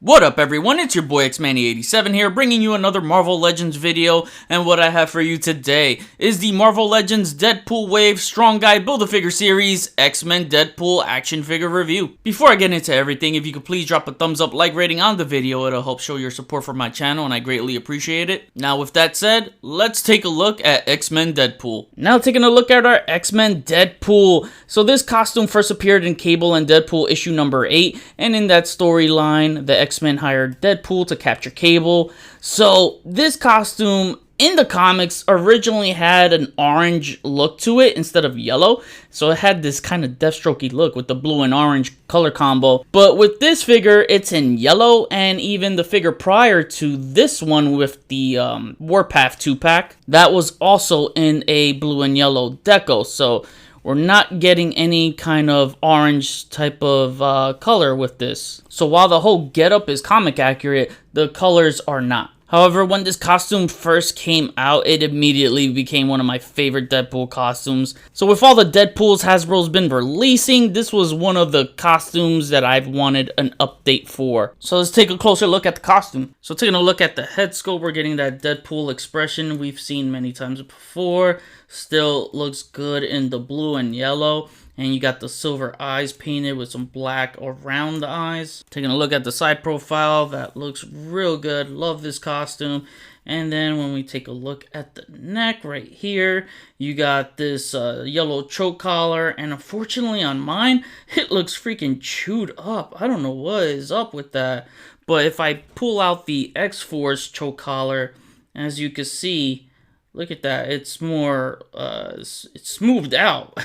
What up everyone, it's your boy Xmanny87 here, bringing you another Marvel Legends video, and what I have for you today is the Marvel Legends Deadpool Wave Strong Guy Build-A-Figure Series X-Men Deadpool Action Figure Review. Before I get into everything, if you could please drop a thumbs up like rating on the video, it'll help show your support for my channel and I greatly appreciate it. Now with that said, let's take a look at X-Men Deadpool. Now taking a look at our X-Men Deadpool. So this costume first appeared in Cable and Deadpool issue number 8, and in that storyline, the X-Men hired Deadpool to capture Cable. So this costume in the comics originally had an orange look to it instead of yellow. So it had this kind of Deathstroke-y look with the blue and orange color combo. But with this figure, it's in yellow, and even the figure prior to this one with the Warpath 2-pack, that was also in a blue and yellow deco. So we're not getting any kind of orange type of color with this. So while the whole getup is comic accurate, the colors are not. However, when this costume first came out, it immediately became one of my favorite Deadpool costumes. So with all the Deadpools Hasbro's been releasing, this was one of the costumes that I've wanted an update for. So let's take a closer look at the costume. So taking a look at the head sculpt, we're getting that Deadpool expression we've seen many times before. Still looks good in the blue and yellow. And you got the silver eyes painted with some black around the eyes. Taking a look at the side profile, that looks real good. Love this costume. And then when we take a look at the neck right here, you got this yellow choke collar. And unfortunately on mine, it looks freaking chewed up. I don't know what is up with that. But if I pull out the X-Force choke collar, as you can see, look at that. It's more, it's smoothed out.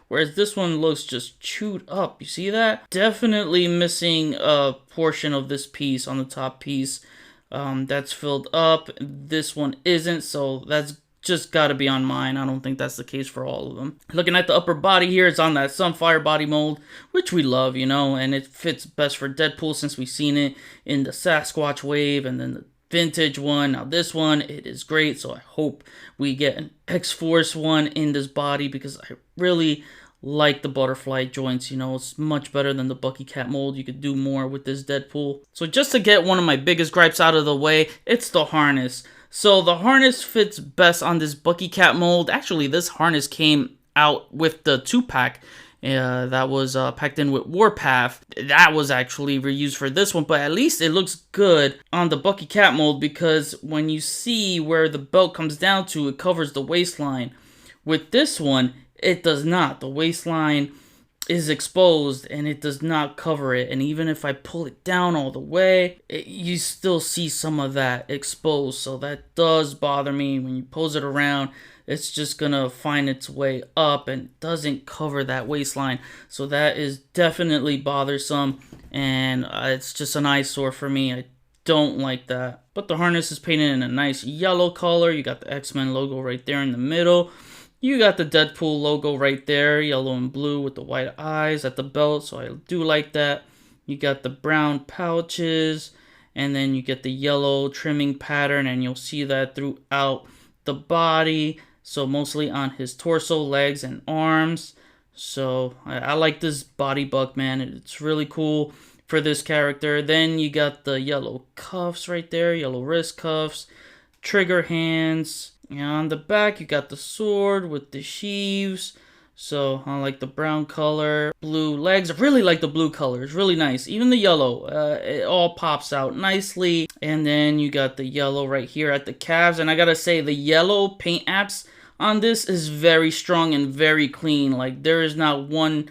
Whereas this one looks just chewed up. You see that? Definitely missing a portion of this piece on the top piece. That's filled up. This one isn't, so that's just got to be on mine. I don't think that's the case for all of them. Looking at the upper body here, it's on that Sunfire body mold, which we love, you know, and it fits best for Deadpool since we've seen it in the Sasquatch wave and then the vintage one. Now this one, it is great, so I hope we get an X-Force one in this body because I really like the butterfly joints. You know, it's much better than the Bucky Cat mold. You could do more with this Deadpool. So just to get one of my biggest gripes out of the way, it's the harness. So the harness fits best on this Bucky Cat mold. Actually, this harness came out with the 2-pack. That was packed in with Warpath. That was actually reused for this one, but at least it looks good on the Bucky Cat mold because when you see where the belt comes down to, it covers the waistline. With this one, it does not. The waistline is exposed and it does not cover it, and even if I pull it down all the way, you still see some of that exposed, so that does bother me. When you pose it around, it's just gonna find its way up and doesn't cover that waistline, so that is definitely bothersome, and it's just an eyesore for me. I don't like that. But the harness is painted in a nice yellow color. You got the X-Men logo right there in the middle. You got the Deadpool logo right there, yellow and blue with the white eyes at the belt, so I do like that. You got the brown pouches, and then you get the yellow trimming pattern, and you'll see that throughout the body. So mostly on his torso, legs, and arms. So I like this body buck, man. It's really cool for this character. Then you got the yellow cuffs right there, yellow wrist cuffs, trigger hands. And on the back, you got the sword with the sheaves. So I like the brown color, blue legs. I really like the blue color. It's really nice. Even the yellow, it all pops out nicely. And then you got the yellow right here at the calves. And I gotta say, the yellow paint apps on this is very strong and very clean. Like, there is not one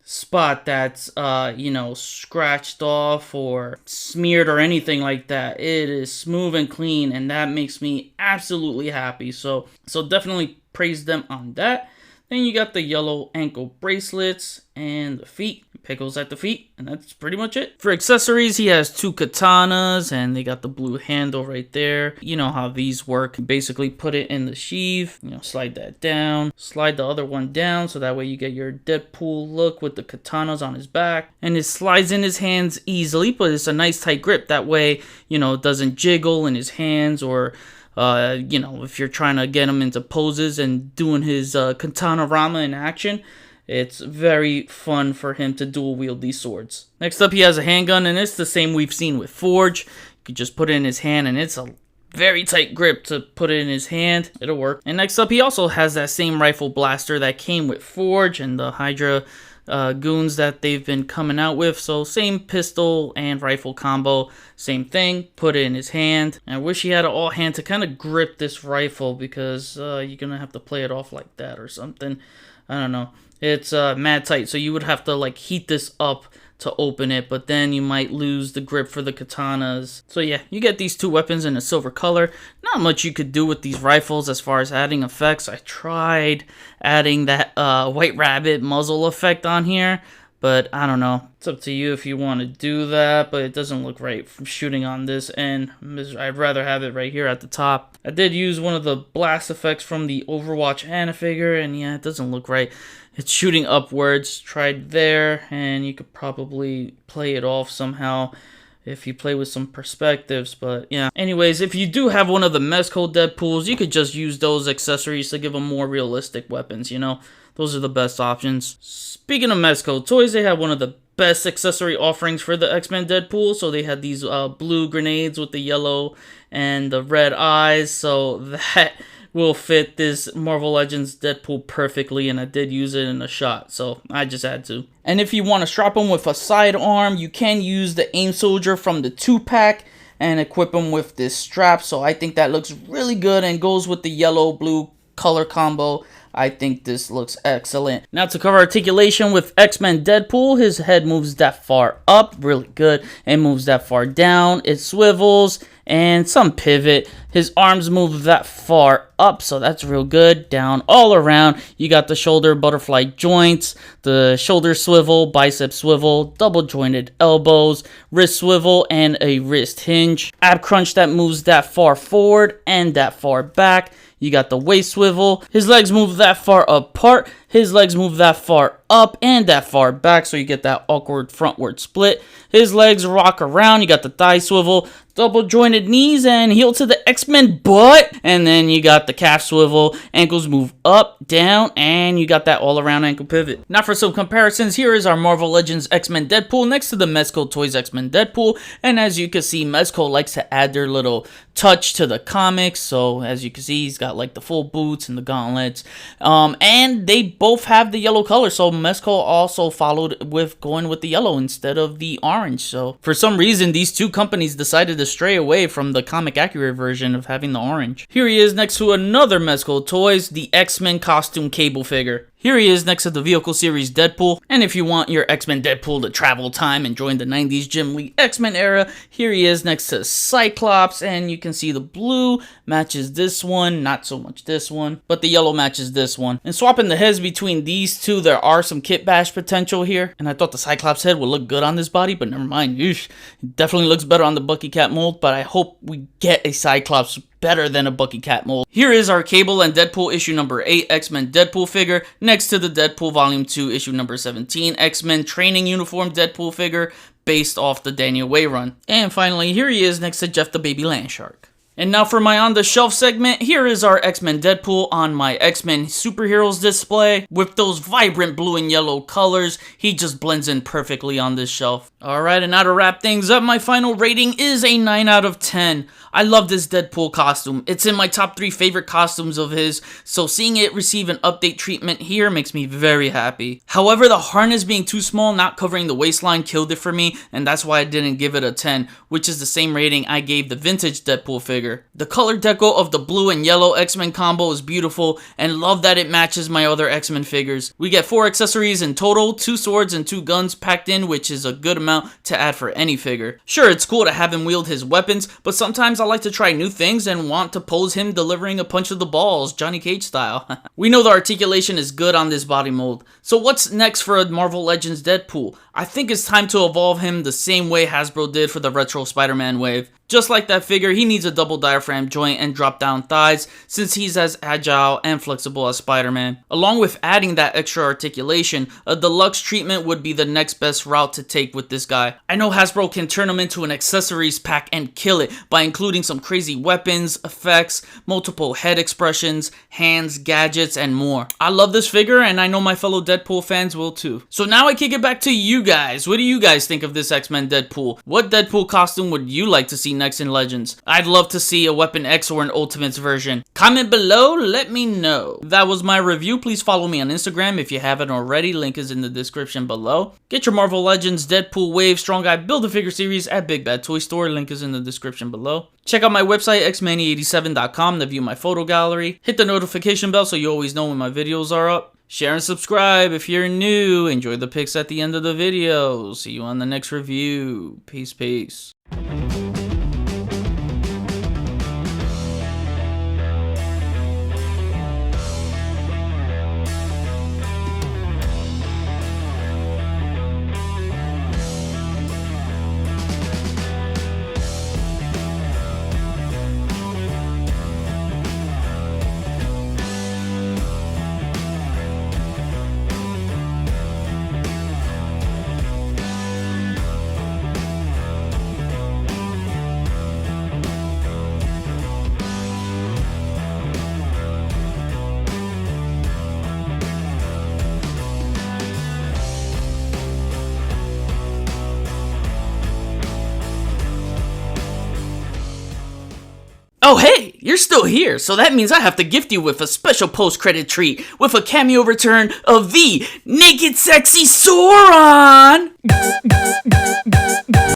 spot that's you know, scratched off or smeared or anything like that. It is smooth and clean, and that makes me absolutely happy. So definitely praise them on that. Then you got the yellow ankle bracelets and the feet, pickles at the feet, and that's pretty much it. For accessories, he has 2 katanas, and they got the blue handle right there. You know how these work. Basically put it in the sheath, you know, slide that down, slide the other one down, so that way you get your Deadpool look with the katanas on his back. And it slides in his hands easily, but it's a nice tight grip. That way, you know, it doesn't jiggle in his hands, or you know, if you're trying to get him into poses and doing his katana rama in action, It's very fun for him to dual wield these swords. Next up, he has a handgun, and it's the same we've seen with Forge. You could just put it in his hand, and it's a very tight grip to put it in his hand. It'll work. And next up, he also has that same rifle blaster that came with Forge and the Hydra goons that they've been coming out with. So same pistol and rifle combo, same thing, put it in his hand. I wish he had an all hand to kind of grip this rifle, because you're gonna have to play it off like that or something. I don't know. It's mad tight, so you would have to like heat this up to open it, but then you might lose the grip for the katanas. So yeah, you get these two weapons in a silver color. Not much you could do with these rifles as far as adding effects. I tried adding that white rabbit muzzle effect on here, but I don't know. It's up to you if you want to do that, but it doesn't look right from shooting on this end. I'd rather have it right here at the top. I did use one of the blast effects from the Overwatch Anna-figure, and yeah, it doesn't look right. It's shooting upwards. Tried there, and you could probably play it off somehow if you play with some perspectives, but yeah. Anyways, if you do have one of the Mezco Deadpools, you could just use those accessories to give them more realistic weapons, you know? Those are the best options. Speaking of Mezco toys, they have one of the best accessory offerings for the X-Men Deadpool. So they had these blue grenades with the yellow and the red eyes, so that will fit this Marvel Legends Deadpool perfectly, and I did use it in a shot, so I just had to. And if you want to strap him with a sidearm, you can use the Aim Soldier from the 2-pack and equip him with this strap, so I think that looks really good and goes with the yellow-blue color combo. I think this looks excellent. Now to cover articulation with X-Men Deadpool, his head moves that far up, really good, and moves that far down. It swivels and some pivot. His arms move that far up, so that's real good. Down all around, you got the shoulder butterfly joints, the shoulder swivel, bicep swivel, double jointed elbows, wrist swivel, and a wrist hinge. Ab crunch that moves that far forward and that far back. You got the waist swivel. His legs move that far apart. His legs move that far up and that far back, so you get that awkward frontward split. His legs rock around. You got the thigh swivel, double jointed knees, and heel to the X-Men butt. And then you got the calf swivel. Ankles move up, down, and you got that all around ankle pivot. Now for some comparisons, here is our Marvel Legends X-Men Deadpool next to the Mezco Toys X-Men Deadpool. And as you can see, Mezco likes to add their little touch to the comics. So as you can see, he's got like the full boots and the gauntlets. And they both have the yellow color, so Mezco also followed with going with the yellow instead of the orange. So for some reason, these two companies decided to stray away from the comic accurate version of having the orange. Here he is next to another Mezco Toys, the X-Men costume cable figure. Here he is next to the Vehicle Series Deadpool, and if you want your X-Men Deadpool to travel time and join the 90s Jim Lee X-Men era, here he is next to Cyclops, and you can see the blue matches this one, not so much this one, but the yellow matches this one. And swapping the heads between these two, there are some kit bash potential here, and I thought the Cyclops head would look good on this body, but never mind. Eesh. It definitely looks better on the Bucky Cat mold, but I hope we get a Cyclops better than a Bucky Cat mold. Here is our Cable and Deadpool issue number 8 X-Men Deadpool figure next to the Deadpool volume 2 issue number 17 X-Men training uniform Deadpool figure based off the Daniel Way run. And finally, here he is next to Jeff the Baby Land Shark. And now for my on the shelf segment, here is our X-Men Deadpool on my X-Men superheroes display. With those vibrant blue and yellow colors, he just blends in perfectly on this shelf. Alright, and now to wrap things up, my final rating is a 9 out of 10. I love this Deadpool costume. It's in my top 3 favorite costumes of his, so seeing it receive an update treatment here makes me very happy. However, the harness being too small, not covering the waistline, killed it for me, and that's why I didn't give it a 10, which is the same rating I gave the vintage Deadpool figure. The color deco of the blue and yellow X-Men combo is beautiful, and love that it matches my other X-Men figures. We get 4 accessories in total, 2 swords and 2 guns packed in, which is a good amount to add for any figure. Sure, it's cool to have him wield his weapons, but sometimes I like to try new things and want to pose him delivering a punch of the balls, Johnny Cage style. We know the articulation is good on this body mold, so what's next for a Marvel Legends Deadpool? I think it's time to evolve him the same way Hasbro did for the retro Spider-Man wave. Just like that figure, he needs a double diaphragm joint and drop down thighs since he's as agile and flexible as Spider-Man. Along with adding that extra articulation, a deluxe treatment would be the next best route to take with this guy. I know Hasbro can turn him into an accessories pack and kill it by including some crazy weapons, effects, multiple head expressions, hands, gadgets, and more. I love this figure and I know my fellow Deadpool fans will too. So now I kick it back to you guys. What do you guys think of this X-Men Deadpool? What Deadpool costume would you like to see next in Legends? I'd love to see a Weapon X or an Ultimates version. Comment below, let me know. That was my review. Please follow me on Instagram if you haven't already. Link is in the description below. Get your Marvel Legends Deadpool Wave Strong Guy Build-A-Figure series at Big Bad Toy Store. Link is in the description below. Check out my website, xmanny87.com, to view my photo gallery. Hit the notification bell so you always know when my videos are up. Share and subscribe if you're new. Enjoy the pics at the end of the video. See you on the next review. Peace, peace. Oh hey, you're still here, so that means I have to gift you with a special post-credit treat with a cameo return of the Naked Sexy Sauron!